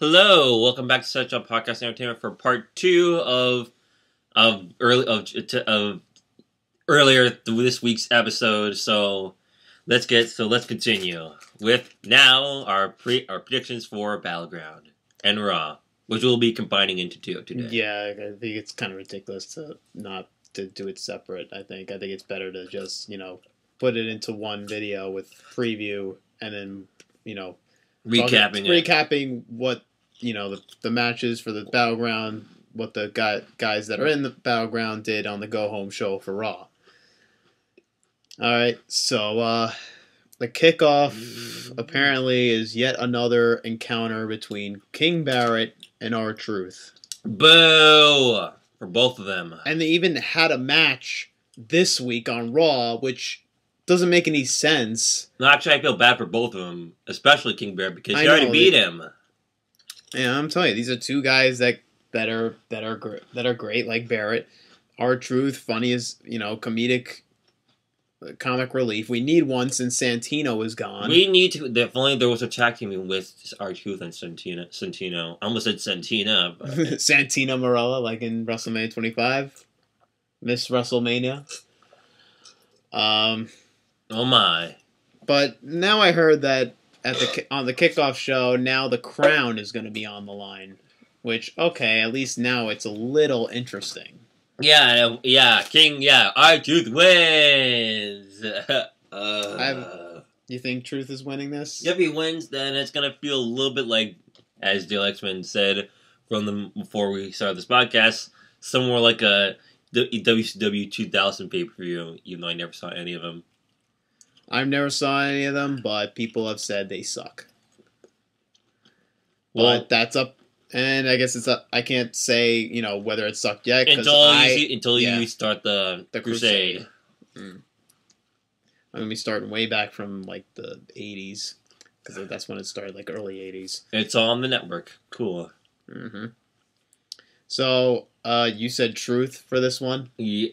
Hello, welcome back to Such a Podcast Entertainment for part two of earlier this week's episode. So let's continue with now our predictions for Battleground and Raw, which we'll be combining into two today. Yeah, I think it's kind of ridiculous to not to do it separate. I think it's better to just put it into one video with preview and then recapping what the matches for the Battleground, what the guys that are in the Battleground did on the Go Home show for Raw. All right, so the kickoff apparently is yet another encounter between King Barrett and R-Truth. Boo! For both of them. And they even had a match this week on Raw, which doesn't make any sense. No, actually, I feel bad for both of them, especially King Barrett, because he already beat him. Yeah, I'm telling you, these are two guys that are great, like Barrett. R-Truth, funny as comedic comic relief. We need one since Santino is gone. We need to. If only there was a tag team with R-Truth and Santino. I almost said Santina, but Santina Marella, like in WrestleMania 25, Miss WrestleMania. Oh my! But now I heard that on the kickoff show, now the crown is going to be on the line. Which, okay, at least now it's a little interesting. Yeah, R-Truth wins! You think Truth is winning this? If he wins, then it's going to feel a little bit like, as Dale X-Men said before we started this podcast, somewhere like a WCW 2000 pay-per-view, even though I never saw any of them. I've never saw any of them, but people have said they suck. Well, but that's up, and I guess it's up. I can't say whether it sucked yet until you start the Crusade. I'm gonna be starting way back from like the 80s because that's when it started, like early 80s. It's on the network. Cool. Mm-hmm. So you said Truth for this one? Yeah,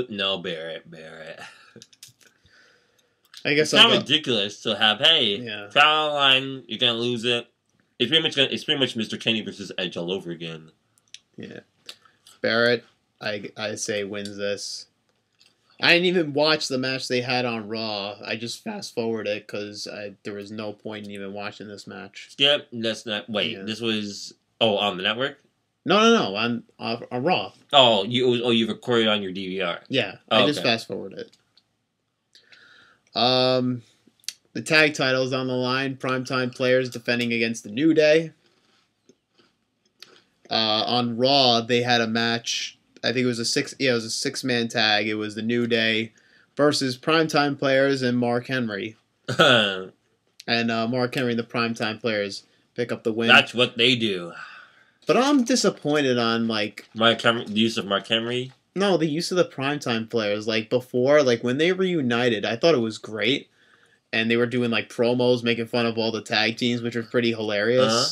no, Barrett. I guess it's kind of ridiculous to have, trial line, you're gonna lose it. It's pretty much Mr. Kenny versus Edge all over again. Yeah, Barrett, I say wins this. I didn't even watch the match they had on Raw. I just fast forwarded it because there was no point in even watching this match. Yep, that's not. Wait, yeah. This was on the network. No, on Raw. Oh, you recorded on your DVR. Yeah, I just fast forwarded it. The tag titles on the line. Primetime Players defending against the New Day. On Raw, they had a match. I think it was a six-man tag. It was the New Day versus Primetime Players and Mark Henry. And Mark Henry and the Primetime Players pick up the win. That's what they do. But I'm disappointed on the use of Mark Henry. No, the use of the Primetime Players. Before, when they reunited, I thought it was great. And they were doing, promos, making fun of all the tag teams, which were pretty hilarious. Uh-huh.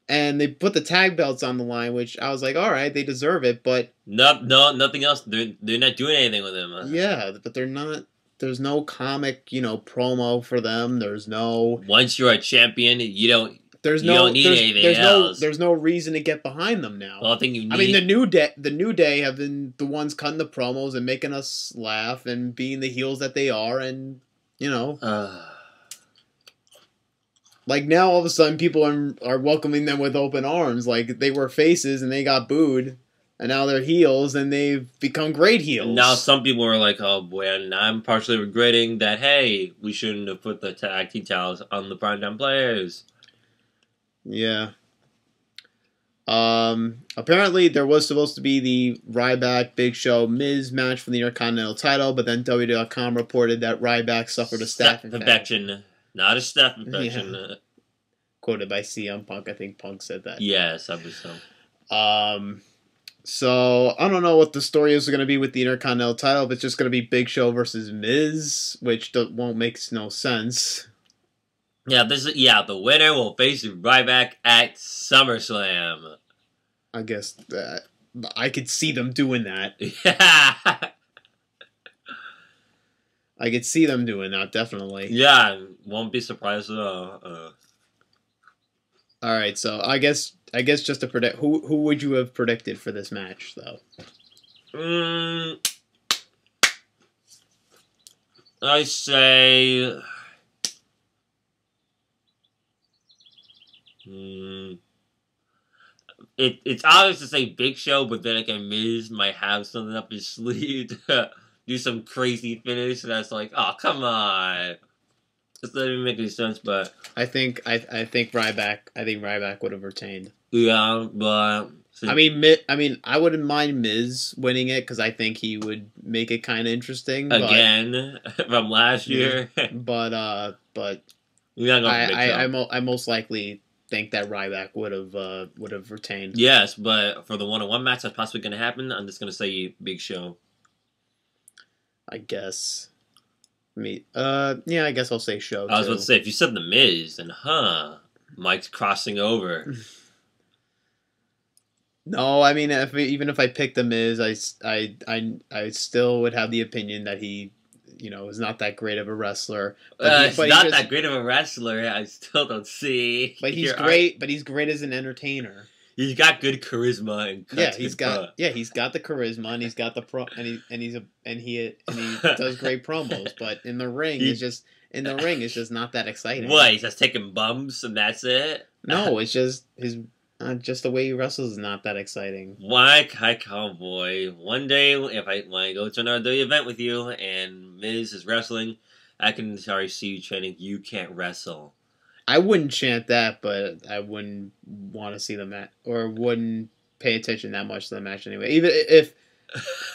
And they put the tag belts on the line, which I was like, all right, they deserve it, but... No, nothing else. They're not doing anything with them. Yeah, but they're not... There's no comic, promo for them. There's no... Once you're a champion, you don't need anything else. There's no reason to get behind them now. Well, I think you need... I mean, the New Day have been the ones cutting the promos and making us laugh and being the heels that they are, and, now all of a sudden people are welcoming them with open arms. They were faces and they got booed, and now they're heels and they've become great heels. And now some people are like, oh boy, and I'm partially regretting that, hey, we shouldn't have put the tag team titles on the Primetime Players. Yeah. Apparently there was supposed to be the Ryback Big Show Miz match for the Intercontinental title, but then WWE.com reported that Ryback suffered a staph infection. Not a staph infection. Yeah. Quoted by CM Punk. I think Punk said that. Yes, I was so. So I don't know what the story is going to be with the Intercontinental title. If it's just going to be Big Show versus Miz, which won't make no sense. Yeah, the winner will face Ryback at SummerSlam. I guess that I could see them doing that. Yeah. I could see them doing that, definitely. Yeah, won't be surprised at all. All right, so I guess just to predict, who would you have predicted for this match though? I say. It's obvious to say Big Show, but then again, Miz might have something up his sleeve to do some crazy finish. And that's like, oh, come on. This doesn't even make any sense, but I think Ryback would have retained. yeah, but I wouldn't mind Miz winning it because I think he would make it kind of interesting. Again, from last year. But I most likely think that Ryback would have retained. Yes, but for the 1-on-1 match that's possibly going to happen, I'm just going to say Big Show. I guess. I guess I'll say Show. I was about to say, if you said The Miz, then Mike's crossing over. No, I mean, even if I picked The Miz, I still would have the opinion that he, is not that great of a wrestler. He's not that great of a wrestler. I still don't see. But he's great. But he's great as an entertainer. He's got good charisma and he's got the charisma and he's got the he does great promos. But in the ring, it's just not that exciting. What? He's just taking bumps and that's it? No, it's just just the way he wrestles is not that exciting. Why, Cowboy? One day, when I go to another event with you and Miz is wrestling, I can already see you chanting, "You can't wrestle." I wouldn't chant that, but I wouldn't want to see the match, or wouldn't pay attention that much to the match anyway. Even if,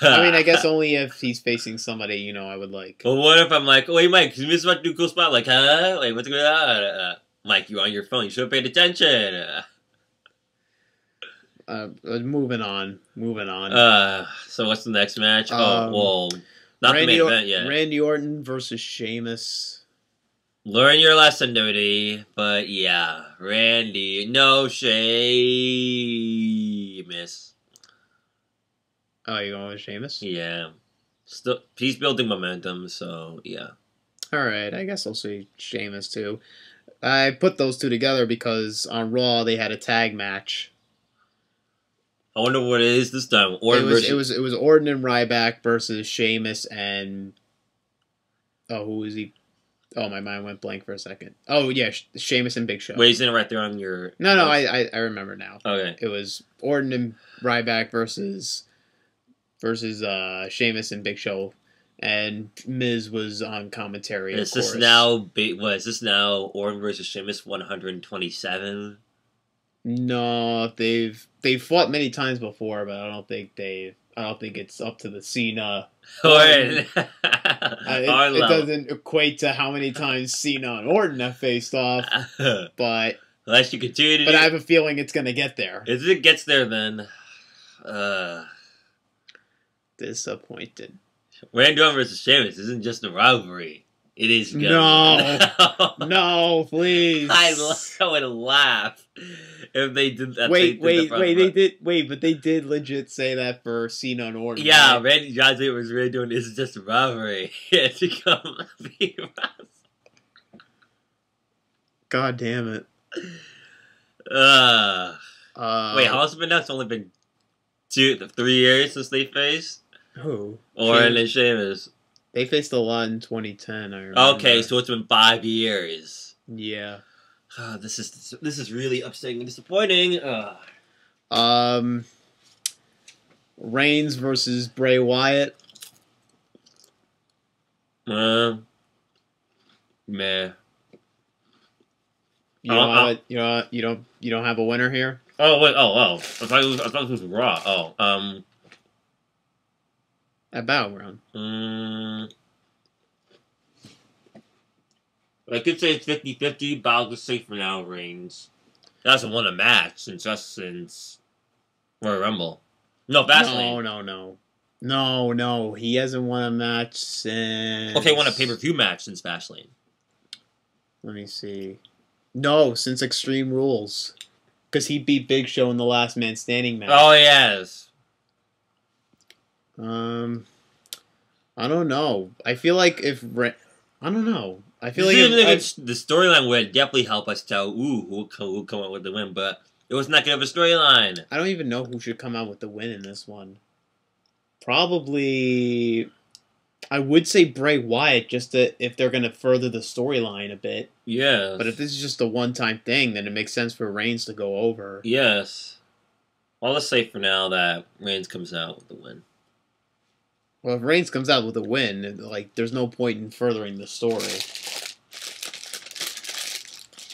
I guess only if he's facing somebody I would like. But what if I'm like, "Oh, wait, Mike, you missed about to do a cool spot." Like, huh? Wait, what's going on? Mike, you're on your phone. You should have paid attention. Moving on. So what's the next match? Not the main event yet. Randy Orton versus Sheamus. Learn your lesson, Dodie. But yeah, Randy, no Sheamus. Oh, you going with Sheamus? Yeah. Still, he's building momentum, so yeah. All right, I guess I'll say Sheamus too. I put those two together because on Raw they had a tag match. I wonder what it is this time. It was Orton and Ryback versus Sheamus and who was he? Oh, my mind went blank for a second. Oh yeah, Sheamus and Big Show. Wait, isn't it right there on your? No, I remember now. Okay, it was Orton and Ryback versus Sheamus and Big Show, and Miz was on commentary. Is this now Orton versus Sheamus 127? No, they've fought many times before, but I don't think it's up to the Cena. It doesn't equate to how many times Cena and Orton have faced off, but unless you continue. But I have a feeling it's gonna get there. If it gets there, then disappointed. Randy Orton versus Sheamus isn't just a rivalry. It is good. No, please. I would laugh if they did that. But they did legit say that for Cena and Orton. Yeah, right? Randy Johnson was really doing this is just a rivalry. It's become God damn it. Wait, how long has it been now? It's only been 3 years since they faced? Who? Orton and Sheamus. They faced a lot in 2010, I remember. Okay, so it's been 5 years. Yeah. This is really upsetting and disappointing. Reigns versus Bray Wyatt. Meh. You don't have a winner here? Oh wait, I thought it was Raw. At Battleground. I could say it's 50-50, but I'll just say for now, Reigns. He hasn't won a match since Royal Rumble. No, Fastlane. No. He hasn't won a match since... Okay, won a pay-per-view match since Fastlane. Let me see. No, since Extreme Rules. Because he beat Big Show in the Last Man Standing match. Oh, yes. I don't know. I feel like I don't know. I feel This like is even the storyline would definitely help us tell, who'll come out with the win, but it was not good of a storyline. I don't even know who should come out with the win in this one. Probably, I would say Bray Wyatt, just if they're going to further the storyline a bit. Yes. But if this is just a one-time thing, then it makes sense for Reigns to go over. Yes. Well, let's say for now that Reigns comes out with the win. Well, if Reigns comes out with a win, like, there's no point in furthering the story.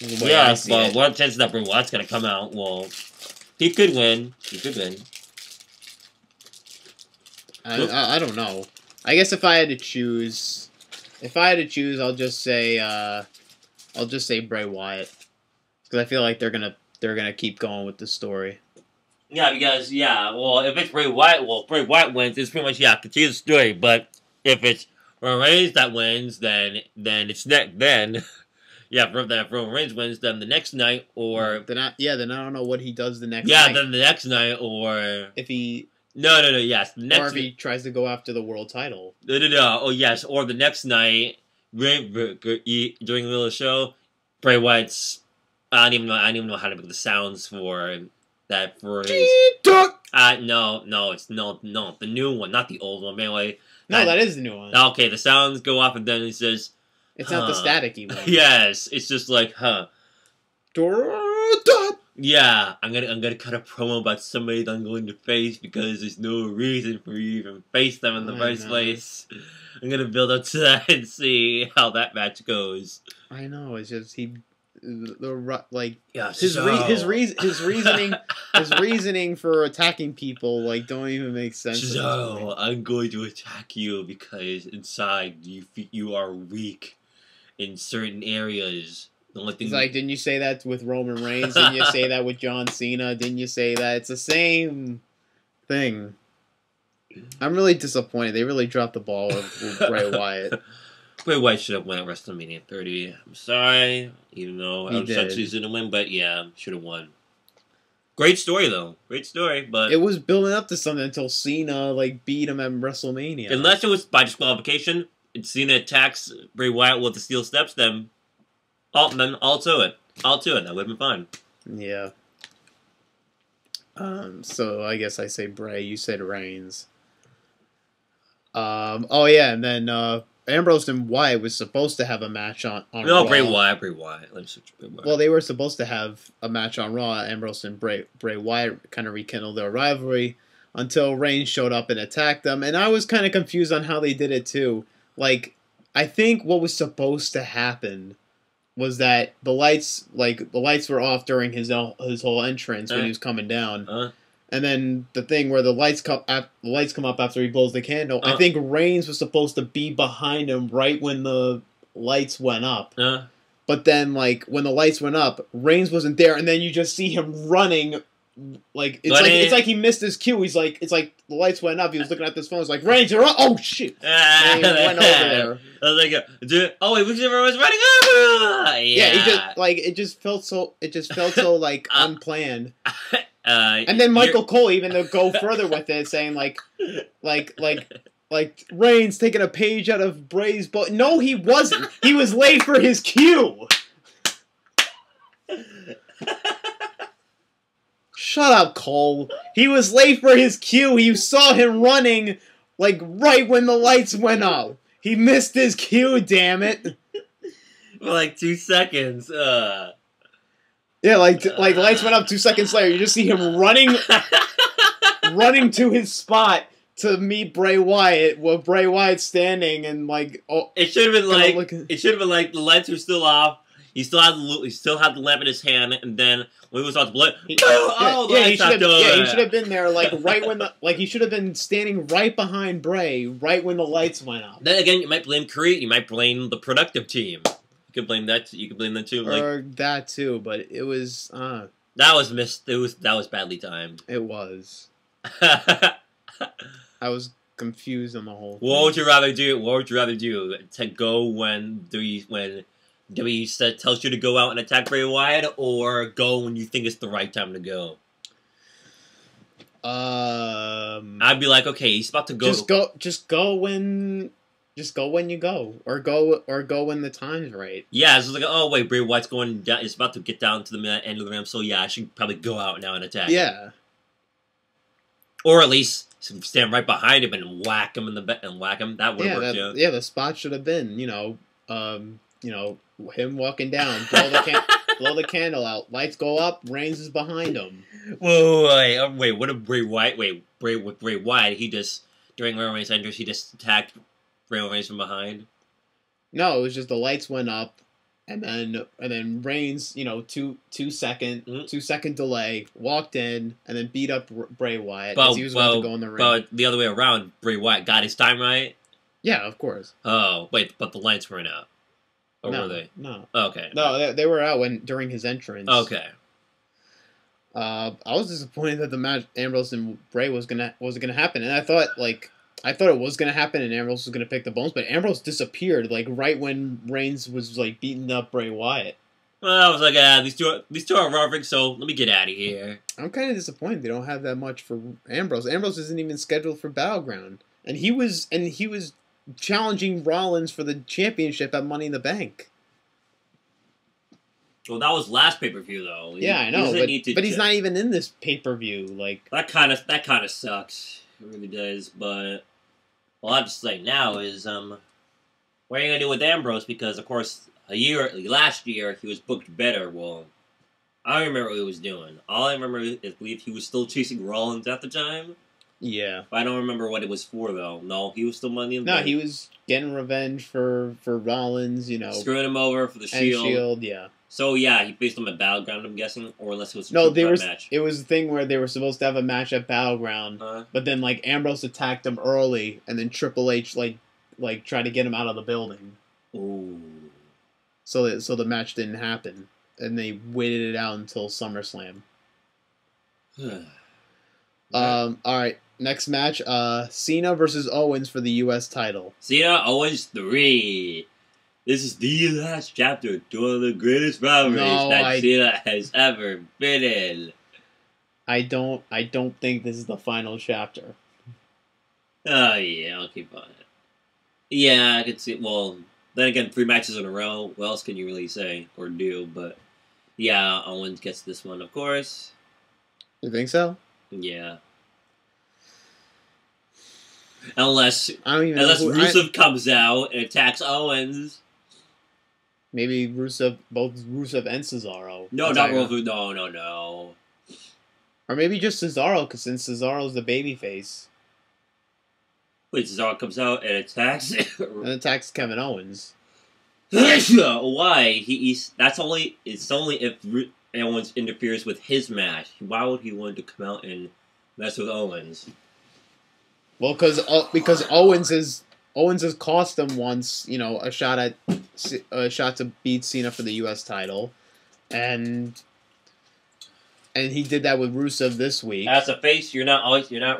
Yes, but what chance that Bray Wyatt's going to come out? Well, he could win. He could win. I don't know. I guess if I had to choose, I'll just say Bray Wyatt, because I feel like they're gonna keep going with the story. Yeah, because well, if it's Bray Wyatt, Bray Wyatt wins. It's pretty much continue the story. But if it's Reigns that wins, then it's then if Roman Reigns wins, then the next night or then I don't know what he does the next. Yeah, night. then the next night or if he. No, yes. The next or if he tries to go after the world title. No. Oh, yes. Or the next night, during the middle of the show, Bray Wyatt's... I don't even know how to make the sounds for that phrase. No, it's the new one, not the old one. Anyway, that is the new one. Okay, the sounds go off and then it says... It's not the staticky one. Yes, it's just like, huh. Yeah, I'm gonna cut a promo about somebody that I'm going to face because there's no reason for you to even face them in the first place. I'm gonna build up to that and see how that match goes. I know, it's just his reasoning for attacking people like don't even make sense. So I'm going to attack you because inside you are weak in certain areas. It's like, didn't you say that with Roman Reigns? Didn't you say that with John Cena? Didn't you say that? It's the same thing. I'm really disappointed. They really dropped the ball with Bray Wyatt. Bray Wyatt should have won at WrestleMania 30. I'm sorry, even though I was actually going to win, but yeah, should have won. Great story, though. Great story, but... It was building up to something until Cena, beat him at WrestleMania. Unless it was by disqualification, and Cena attacks Bray Wyatt with the steel steps, then... I'll to it. That would have been fine. Yeah. So I guess I say Bray. You said Reigns. Oh yeah, and then Ambrose and Wyatt was supposed to have a match on No, Raw. Bray Wyatt. Let's switch Bray Wyatt. Well, they were supposed to have a match on Raw. Ambrose and Bray Wyatt kind of rekindled their rivalry until Reigns showed up and attacked them, and I was kind of confused on how they did it too. I think what was supposed to happen was that the lights were off during his whole entrance when he was coming down, and then the thing where the lights come up after he blows the candle. I think Reigns was supposed to be behind him right when the lights went up, but then when the lights went up, Reigns wasn't there, and then you just see him running. It's like he missed his cue. It's like the lights went up. He was looking at this phone. It's like, Reigns, you're up. Oh shit! And he went over there. I was like, oh wait, which was running over? Yeah, it just felt so unplanned. And then Michael Cole even to go further with it, saying like Reigns taking a page out of Bray's book. No, he wasn't. He was late for his cue. Shut up, Cole. He was late for his cue. You saw him running, right when the lights went up. He missed his cue, damn it. For 2 seconds. Yeah, lights went up 2 seconds later. You just see him running to his spot to meet Bray Wyatt, with Bray Wyatt standing and it should have been the lights were still off. He still had the lamp in his hand, and then when he was about to blow, he should have been there right when he should have been standing right behind Bray right when the lights went up. Then again, you might blame Creed, you might blame the productive team. You could blame that. You could blame that too. Or that too, but it was that was missed. That was badly timed. It was. I was confused on the whole thing. What would you rather do? To go when WWE tells you to go out and attack Bray Wyatt, or go when you think it's the right time to go? I'd be like, okay, he's about to go. Just go when Just go when you go, or go when the time's right. Yeah, it's like, oh wait, Bray Wyatt's going down. It's about to get down to the end of the ramp, so yeah, I should probably go out now and attack. Yeah. Or at least stand right behind him and whack him in the and whack him. That would have worked. Yeah, the spot should have been, him walking down, blow the candle out, lights go up, Reigns is behind him. Wait, what did Bray Wyatt? With Bray Wyatt, he just during Roman Reigns' entrance, he just attacked Roman Reigns from behind. No, it was just the lights went up, and then Reigns, 2 second delay, walked in, and then beat up Bray Wyatt as he was about to go in the ring. But the other way around, Bray Wyatt got his time right. Yeah, of course. Oh wait, but the lights weren't out. Or were they? No. Okay. No, they were out during his entrance. Okay. I was disappointed that the match Ambrose and Bray wasn't gonna happen, and I thought it was gonna happen, and Ambrose was gonna pick the bones, but Ambrose disappeared right when Reigns was beating up Bray Wyatt. Well, I was like, these two are rough, so let me get out of here. I'm kind of disappointed they don't have that much for Ambrose. Ambrose isn't even scheduled for Battleground, and he was challenging Rollins for the championship at Money in the Bank. Well, that was last pay-per-view, though. Yeah, I know, but he's not even in this pay-per-view. That kind of sucks. It really does. But all I have to say now is, what are you gonna do with Ambrose? Because of course, last year he was booked better. Well, I don't remember what he was doing. All I remember is believe he was still chasing Rollins at the time. Yeah. But I don't remember what it was for, though. No, he was still Money in the Bank. No, he was getting revenge for Rollins, Screwing him over for the Shield. Shield, yeah. So, yeah, he faced him at Battleground, I'm guessing, or unless it was a match. It was a thing where they were supposed to have a match at Battleground, but then, Ambrose attacked him early, and then Triple H, tried to get him out of the building. Ooh. So the match didn't happen, and they waited it out until SummerSlam. All right. Next match, Cena versus Owens for the U.S. title. Cena Owens 3. This is the last chapter to one of the greatest rivalries Cena has ever been in. I don't think this is the final chapter. Oh yeah, I'll keep on it. Yeah, I could see. Well, then again, 3 matches in a row. What else can you really say or do? But yeah, Owens gets this one, of course. You think so? Yeah. Unless Rusev comes out and attacks Owens. Maybe both Rusev and Cesaro. No, not Rusev. No. Or maybe just Cesaro, because since Cesaro's the babyface. Wait, Cesaro comes out and attacks? And attacks Kevin Owens. Why? It's only if Owens interferes with his match. Why would he want to come out and mess with Owens? Well, because Owens has cost him once, a shot to beat Cena for the U.S. title, and he did that with Rusev this week. As a face, you're not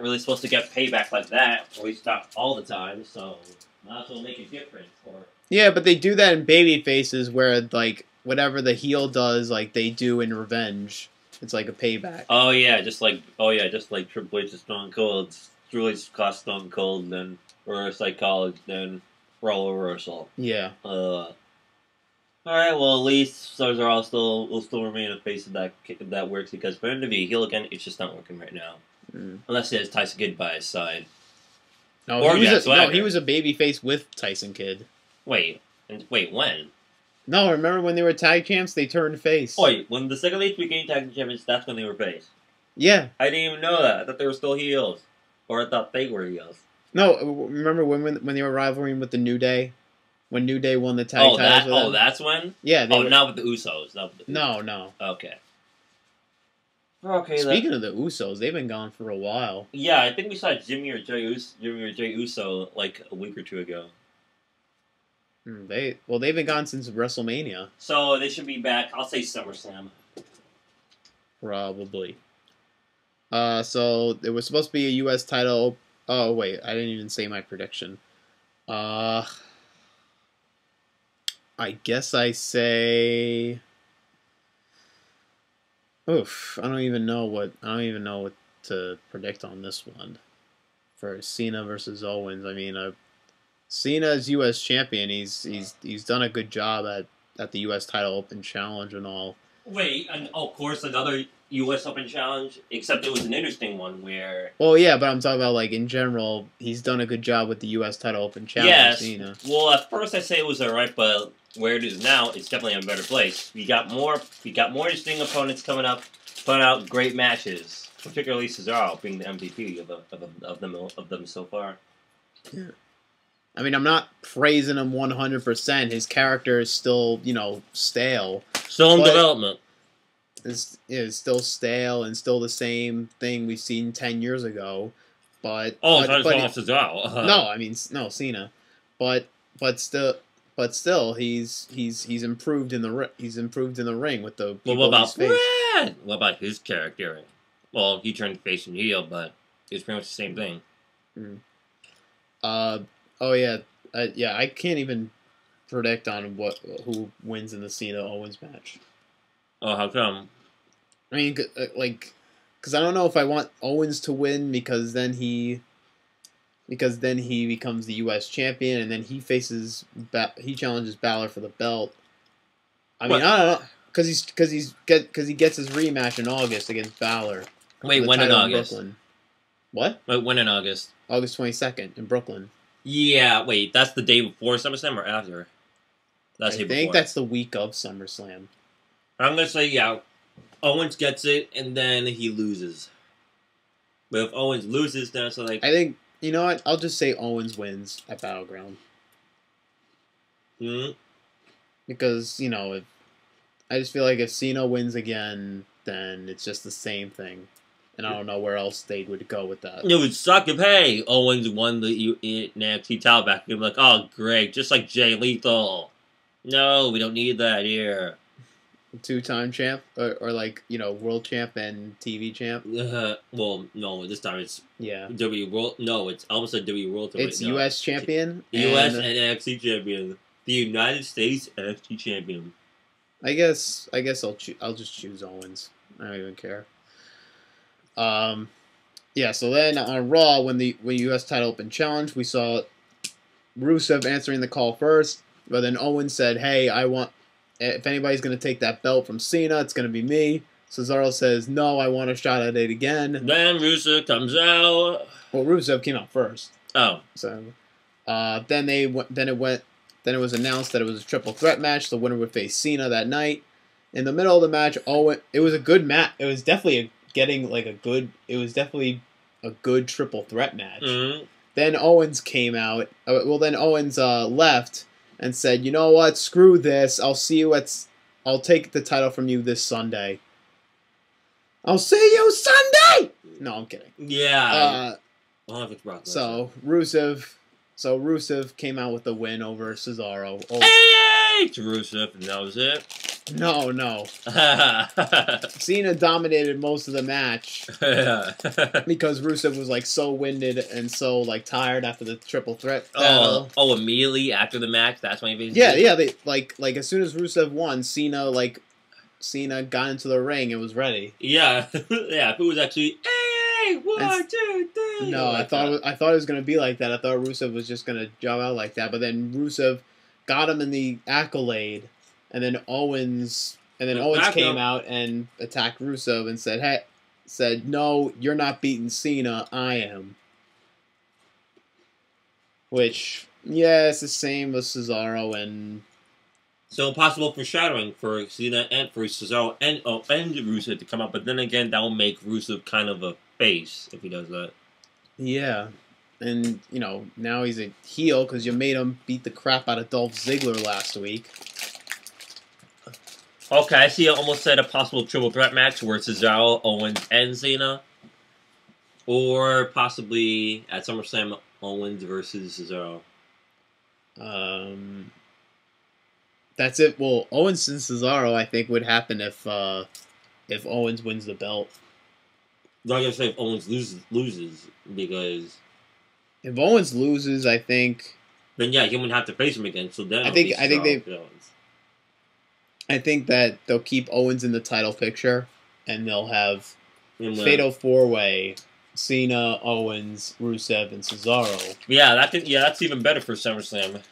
really supposed to get payback like that, or at least not all the time. So might as well make it different. Yeah, but they do that in baby faces where whatever the heel does, they do in Revenge. It's like a payback. Oh yeah, just like Triple H and Stone Cold. Triple H cost Stone Cold, then reverse psychology, then role reversal. Yeah. All right. Well, at least Cesaro will still remain a face of that works, because for him to be heel again, it's just not working right now. Unless he has Tyson Kidd by his side. No, he was a baby face with Tyson Kidd. Wait, when? No, remember when they were tag champs? They turned face. Wait, when the second League became tag champions, that's when they were face. Yeah. I didn't even know that. I thought they were still heels. Or I thought they were heels. No, remember when they were rivaling with the New Day? When New Day won the tag titles? That's when? Yeah. Not with the Usos. No. Okay. Speaking of the Usos, they've been gone for a while. Yeah, I think we saw Jimmy or Jey Uso a week or two ago. They've been gone since WrestleMania. So they should be back. I'll say SummerSlam. Probably. So it was supposed to be a U.S. title. Oh wait, I didn't even say my prediction. I guess I say. Oof, I don't even know what to predict on this one. For Cena versus Owens, I mean, Cena's U.S. champion. He's done a good job at the U.S. title open challenge and all. Wait, and of course another U.S. Open challenge, except it was an interesting one where. Well, yeah, but I'm talking about like in general, he's done a good job with the U.S. title open challenge. Yes. Cena. Well, at first I say it was alright, but where it is now, it's definitely in a better place. We got more interesting opponents coming up, putting out great matches. Particularly Cesaro being the MVP of them so far. Yeah. I mean, I'm not praising him 100%. His character is still, stale. Still in development. Is still stale and still the same thing we've seen 10 years ago. But Cesaro. No, I mean no Cena, but still he's improved in the ring with the people what about he's faced. What about his character? Well, he turned face and heel, but it's pretty much the same thing. Oh yeah, I can't even predict on who wins in the Cena Owens match. Oh, how come? I mean, because I don't know if I want Owens to win because then he becomes the U.S. champion and then he challenges Balor for the belt. I mean, I don't know because he gets his rematch in August against Balor. Wait, when in August? Brooklyn. What? Wait, when in August? August 22nd in Brooklyn. Yeah, wait, that's the day before SummerSlam or after? I think that's the week of SummerSlam. I'm gonna say Owens gets it and then he loses. But if Owens loses, then it's like I think you know what? I'll just say Owens wins at Battleground. Because I just feel like if Cena wins again, then it's just the same thing. And I don't know where else they would go with that. It would suck if, hey, Owens won the NXT title back. You'd be like, oh, great, just like Jay Lethal. No, we don't need that here. Two-time champ? Or world champ and TV champ? Well, no, this time it's yeah. W World. No, it's almost a W World. It's U.S. champion? U.S. and NXT champion. The United States NXT champion. I guess I'll just choose Owens. I don't even care. Yeah, so then on Raw, when U.S. title open challenge, we saw Rusev answering the call first, but then Owens said, hey, if anybody's going to take that belt from Cena, it's going to be me. Cesaro says, no, I want a shot at it again. Then Rusev comes out. Well, Rusev came out first. Oh. So, then it was announced that it was a triple threat match. The winner would face Cena that night. In the middle of the match, it was a good match. It was definitely a good triple threat match. Mm-hmm. Then Owens came out. Then Owens left and said, "You know what? Screw this. I'll take the title from you this Sunday. I'll see you Sunday." No, I'm kidding. Yeah. So Rusev came out with the win over Cesaro. Hey, to Rusev, and that was it. No. Cena dominated most of the match because Rusev was so winded and so tired after the triple threat battle. Oh, immediately after the match, that's when he Yeah. They as soon as Rusev won, Cena got into the ring and was ready. Yeah, yeah. If it was actually 1, 2, 3. No, I thought it was gonna be like that. I thought Rusev was just gonna jump out like that, but then Rusev got him in the accolade. And then Owens came out and attacked Rusev and said, "No, you're not beating Cena. I am." Which, yeah, it's the same with Cesaro and. So possible foreshadowing for Cena and for Cesaro and Rusev to come out, but then again, that will make Rusev kind of a face if he does that. Yeah, and now he's a heel because you made him beat the crap out of Dolph Ziggler last week. Okay, I see. I almost said a possible triple threat match where Cesaro, Owens, and Cena, or possibly at SummerSlam, Owens versus Cesaro. That's it. Well, Owens and Cesaro, I think, would happen if Owens wins the belt. I'm not gonna say if Owens loses because if Owens loses, I think. Then yeah, he wouldn't have to face him again. So then I think that they'll keep Owens in the title picture, and they'll have Fatal 4-Way Cena, Owens, Rusev, and Cesaro. That's even better for SummerSlam.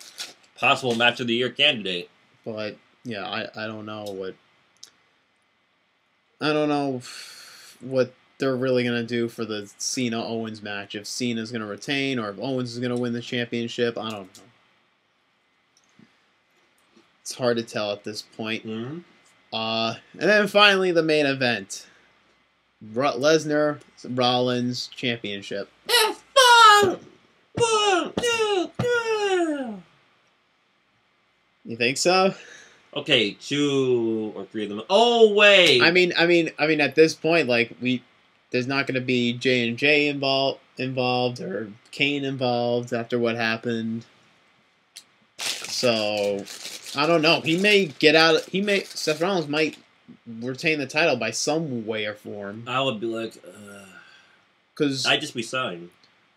Possible match of the year candidate. But yeah, I don't know what they're really gonna do for the Cena Owens match. If Cena's gonna retain or if Owens is gonna win the championship, I don't know. It's hard to tell at this point. Mm-hmm. And then finally the main event: Lesnar Rollins championship. You think so? Okay, 2 or 3 of them. Oh wait. I mean, at this point, like there's not going to be J&J involved or Kane involved after what happened. So I don't know. He may get out. Seth Rollins might retain the title by some way or form. I would be like, because I'd just be signed.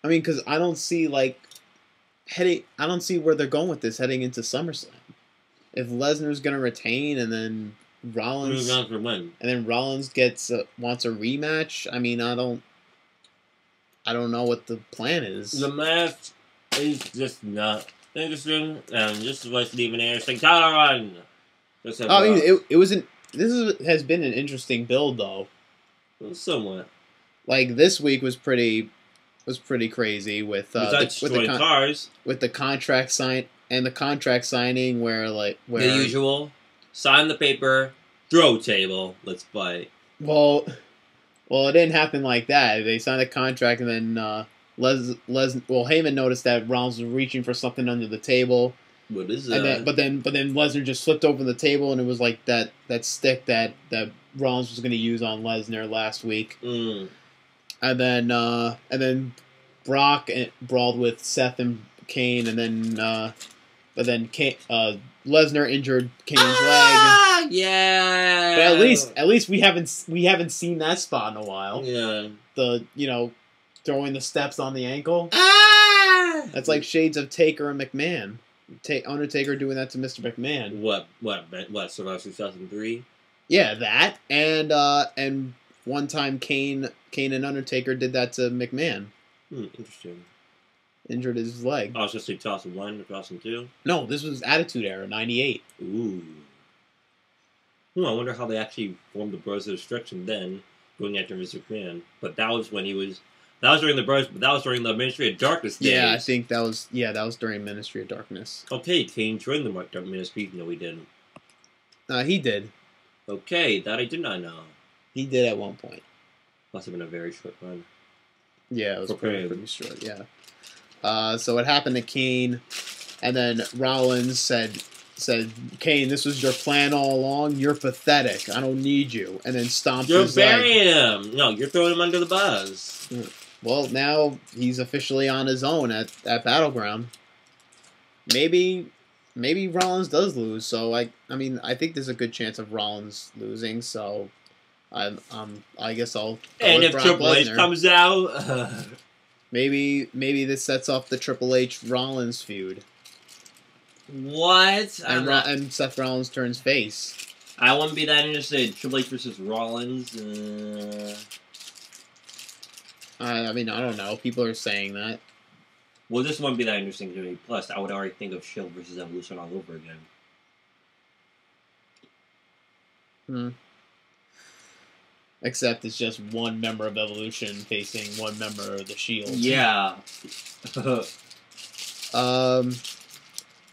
I mean, because I don't see I don't see where they're going with this heading into SummerSlam. If Lesnar's gonna retain and then Rollins wants a rematch, I mean, I don't know what the plan is. The match is just not interesting, and just like Stephen A. saying, "Title run." This has been an interesting build though. Somewhat. Like this week was pretty crazy with the contract signing where the usual sign the paper, throw table, let's fight. Well, it didn't happen like that. They signed a contract and then Heyman noticed that Rollins was reaching for something under the table. What is that? And then Lesnar just flipped over the table and it was like that stick that Rollins was going to use on Lesnar last week. Mm. And then Brock brawled with Seth and Kane, and then Lesnar injured Kane's leg. Yeah. But at least we haven't seen that spot in a while. Yeah. Throwing the steps on the ankle. That's like shades of Taker and McMahon. Undertaker doing that to Mr. McMahon. What? Survivor 2003. Yeah, that and one time Kane and Undertaker did that to McMahon. Interesting. Injured his leg. I was just say 2001 or 2002. No, this was Attitude Era, 98. Ooh. I wonder how they actually formed the Brothers of Destruction then, going after Mr. McMahon. But that was when he was. That was during the Brothers. But that was during the Ministry of Darkness days. Yeah, I think that was during Ministry of Darkness. Okay, Kane joined the Dark Ministry. No, he didn't. He did. Okay, that I did not know. He did at one point. Must have been a very short run. Yeah, it was pretty short. Yeah. So what happened to Kane, and then Rollins said, Kane, this was your plan all along. You're pathetic. I don't need you. And then stomped his leg. You're burying him. No, you're throwing him under the bus. Well, now he's officially on his own at Battleground. Maybe Rollins does lose. So I think there's a good chance of Rollins losing. So I guess I'll go and with if Brock Triple H Lesnar. comes out, maybe this sets off the Triple H Rollins feud. What? And Seth Rollins turns face. I wouldn't be that interested. Triple H versus Rollins. I mean, I don't know. People are saying that. Well, this wouldn't be that interesting to me. Plus, I would already think of Shield versus Evolution all over again. Except it's just one member of Evolution facing one member of the Shield. Yeah.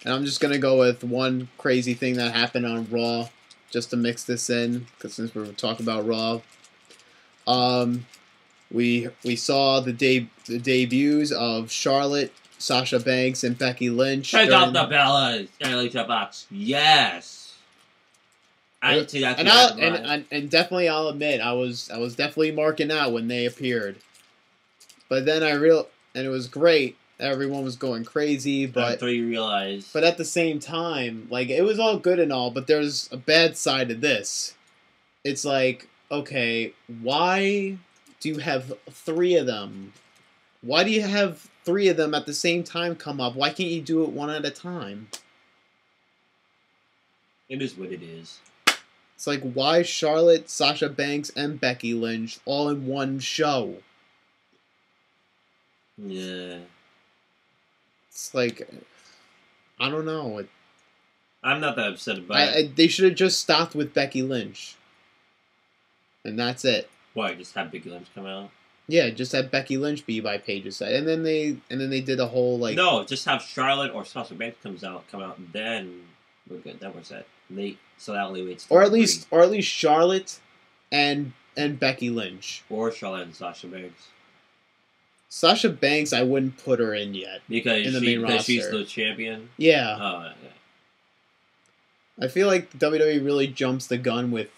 And I'm just gonna go with one crazy thing that happened on Raw, just to mix this in, because since we're talking about Raw, we saw the debuts of Charlotte, Sasha Banks, and Becky Lynch. Check out the Bellas, Alicia Box. Yes. I didn't see that. And definitely, I'll admit, I was definitely marking out when they appeared. But then and it was great. Everyone was going crazy, but until you realize. But at the same time, like, it was all good and all, but there's a bad side to this. It's like, okay, why do you have 3 of them? Why do you have 3 of them at the same time come up? Why can't you do it one at a time? It is what it is. It's like, why Charlotte, Sasha Banks, and Becky Lynch all in one show? Yeah. It's like, I don't know. I'm not that upset about it. They should have just stopped with Becky Lynch, and that's it. Why? Just have Big Lynch come out? Yeah, just have Becky Lynch be by Paige's side, and then they did a whole like No, just have Charlotte or Sasha Banks come out, and then we're good. Then we're set. So that alleviates. or at least Charlotte and Becky Lynch or Charlotte and Sasha Banks. Sasha Banks, I wouldn't put her in yet Because in the main roster. she's the champion. Yeah. Yeah. I feel like WWE really jumps the gun with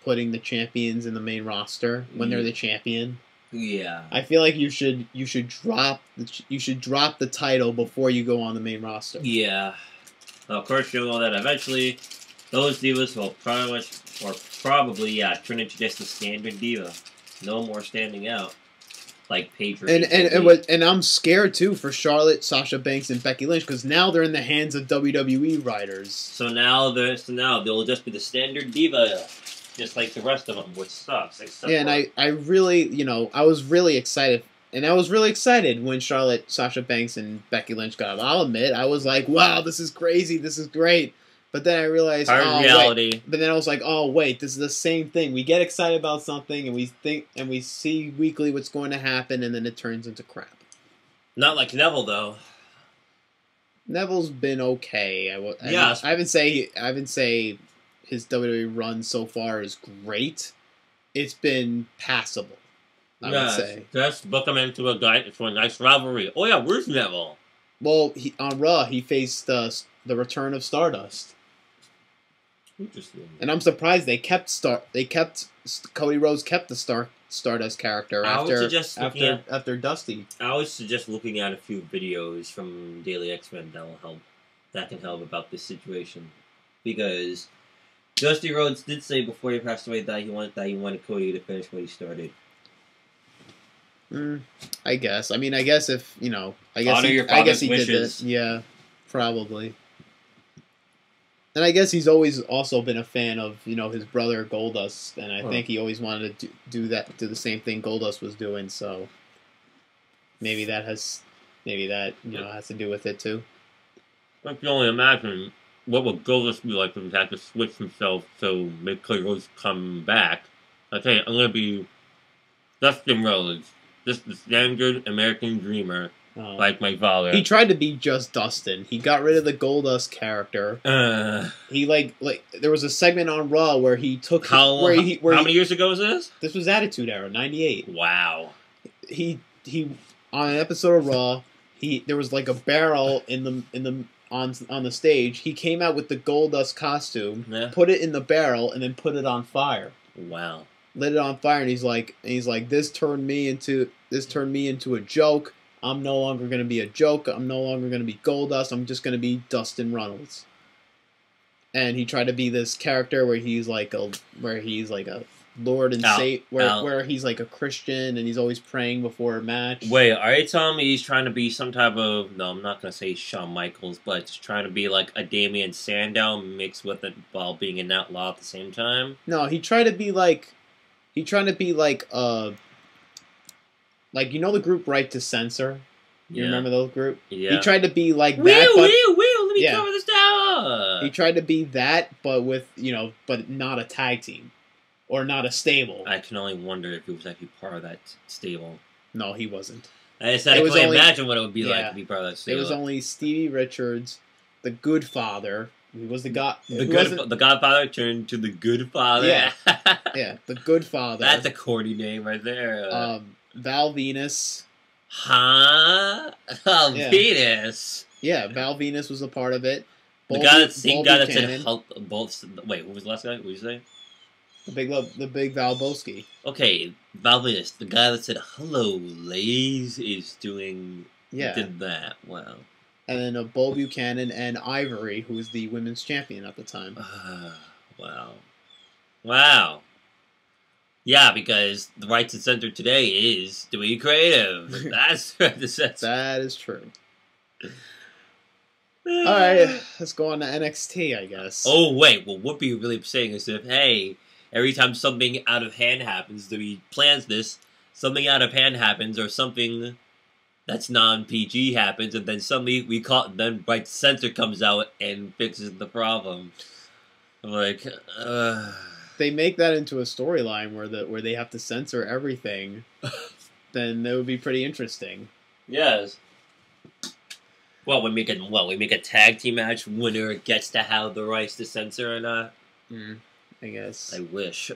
putting the champions in the main roster when they're the champion. Yeah. I feel like you should drop the title before you go on the main roster. Yeah. Well, of course, you'll know that eventually those divas will probably turn into just a standard diva. No more standing out like Paige. And I'm scared too for Charlotte, Sasha Banks, and Becky Lynch because now they're in the hands of WWE writers. So now they'll just be the standard diva, just like the rest of them, which sucks. Yeah, and I really, I was really excited. And I was really excited when Charlotte, Sasha Banks, and Becky Lynch got it. I'll admit, I was like, wow, this is crazy, this is great. But then I realized, reality. Wait. But then I was like, oh, wait, this is the same thing. We get excited about something, and we see weekly what's going to happen, and then it turns into crap. Not like Neville, though. Neville's been okay. I haven't say his WWE run so far is great. It's been passable. I would say. Just book him into a nice rivalry. Oh yeah, where's Neville? Well, on Raw, he faced the return of Stardust. Interesting. And I'm surprised Cody Rhodes kept the Stardust character after Dusty. I would suggest looking at a few videos from Daily X-Men that can help about this situation, because Dusty Rhodes did say before he passed away that he wanted Cody to finish what he started. I guess. I mean, I guess if honor your father's wishes. Did this. Yeah, probably. And I guess he's always also been a fan of his brother Goldust, and I think he always wanted to do the same thing Goldust was doing. So maybe that has to do with it too. I can only imagine what would Goldust be like if he had to switch himself to make Cody Rhodes come back. Okay, I'm gonna be Dustin Rhodes. Just the standard American dreamer, like my father. He tried to be just Dustin. He got rid of the Goldust character. He like there was a segment on Raw where he took how many years ago was this? This was Attitude Era, '98. Wow. He on an episode of Raw, there was like a barrel on the stage. He came out with the Goldust costume, put it in the barrel, and then put it on fire. Wow. Lit it on fire, and he's like, this turned me into a joke. I'm no longer gonna be a joke. I'm no longer gonna be Goldust. I'm just gonna be Dustin Runnels. And he tried to be this character where he's like a Lord and Savior, where he's like a Christian and he's always praying before a match. Wait, are you telling me he's trying to be some type of... No, I'm not going to say Shawn Michaels, but he's trying to be like a Damien Sandow mixed with it while being an outlaw at the same time? No, he tried to be like the group Right to Censor? You remember those group? Yeah. He tried to be like that. Let me cover this down. He tried to be that, but but not a tag team. Or not a stable. I can only wonder if he was actually part of that stable. No, he wasn't. I can only imagine what it would be like to be part of that stable. It was only Stevie Richards, the Good Father. He was the god. The Godfather turned to the Good Father. Yeah, yeah, the Good Father. That's a corny name right there. Val Venus. Huh? Venus. Yeah, Val Venus was a part of it. The guy that said both. Wait, who was the last guy? What did you say? The big Val Boski. Okay, Val Venus, the guy that said hello, ladies, did that. Wow. And then Bull Buchanan and Ivory, who was the women's champion at the time. Wow. Yeah, because the Right to Censor today is doing creative. That's That is true. Alright, let's go on to NXT, I guess. Oh, wait. Well, what be really saying is if, hey, every time something out of hand happens, he plans this, something out of hand happens, or something that's non-PG happens, and then suddenly then Right Center comes out and fixes the problem. Like, They make that into a storyline where they have to censor everything, then that would be pretty interesting. yes. Well, we make a tag team match. Winner gets to have the rights to censor or not. I guess. I wish.